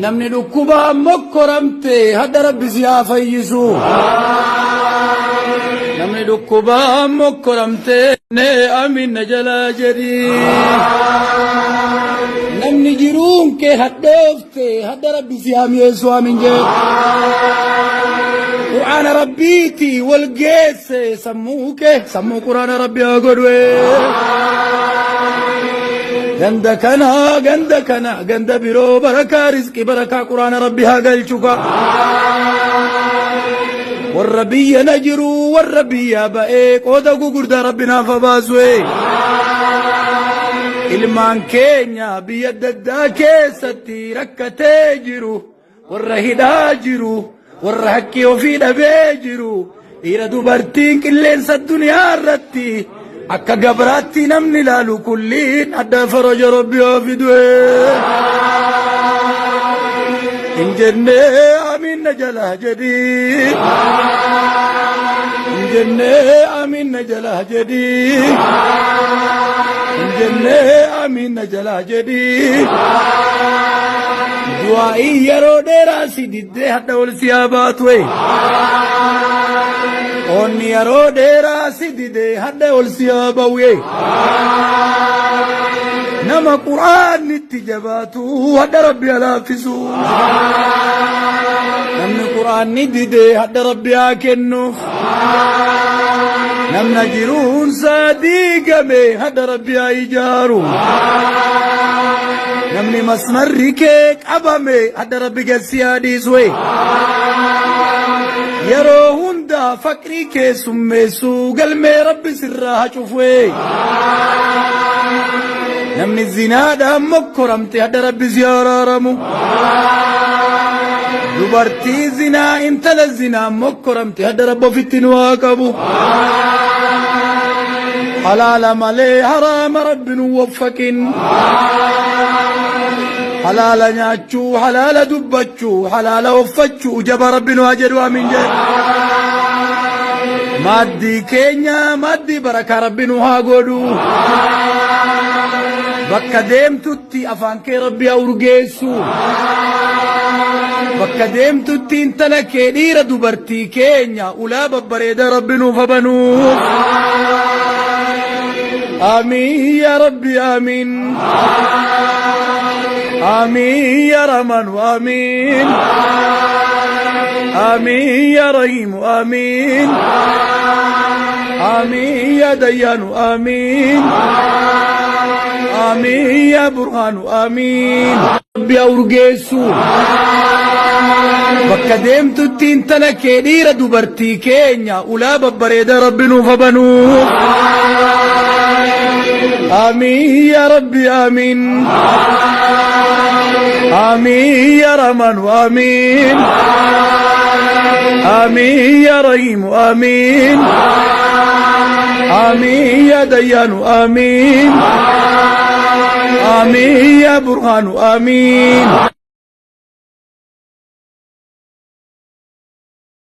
نمني دكوبا مكرمتي هذا ربي زيافة يسوع نمني دكوبا مكرمتي أمين نجلا جري نمني جيرون كي هدفتي هذا ربي زيام يسوع من جد قرآن ربيتي والجيس سموك سمو قرآن ربي أقولوه غند برو بركة رزق بركة قرآن ربي هاقل شكا والربي نجرو والربي يابئك ودقو قرد ربنا فباسوي ilmaan keenya biyya daddaa keessatti rakkatee jiru warra hidhaa jiru warra haqqii ofii dhabee jiru dhiira dubartiin qilleensa duniyaa irratti akka gabraatti namni ilaalu kulliin adda faraja rabbi ofiidue injenne amin najala jadi injenne amin najala jadi injenne amin najala jadi du'ai yero dera sididde hadda ol siyabat we onni yero dera sididde hadda ol siyabawe nama qur'an nittijabatu hadda rabbi alafisu namni qur'an nidide hadda rabbi akennu نمنا جيرون صديقمي هذا ربي ايجارو نمني مسمر ريكيك ابامي هذا ربي قسيادي زوي يرو هندا فكري كي سميسو قلمي ربي سرها شوفوي نمني الزنادة مكرمتي هذا ربي زيارة رمو dubartii zinaa intala zinaa mokkoramte hadda rabbo fittin waaqabu halaala malee haraama rabbin waffakin halaala nyaachuu halaala dubbachuu halaala uffachuu jaba rabbin waa jedhu amin jedhu maaddii keenya maaddii barakaa rabbin haa godhu bakka deemtutti afaan kee rabbi haa urgeessu bakka deemtutti intala kee dhiira dubartii keenya ulaa babbareeda rabbi nuuf habanu amiin yaa rabbi amiin amiin yaa rahmaan amiin amiin yaa rahiim amiin amiin yaa dayyaan amiin amiin yaa burhaan amiin rabbi haa urgeessu bakka deemtutti intala kee dhiira dubartii keenya ulaa babbareeda rabbi nuuf habanu amiin yaa rabbi amiin amiin yaa rahmaan amiin amiin yaa rahiim amiin amiin yaa dayyaan amiin amiin yaa burhaan amiin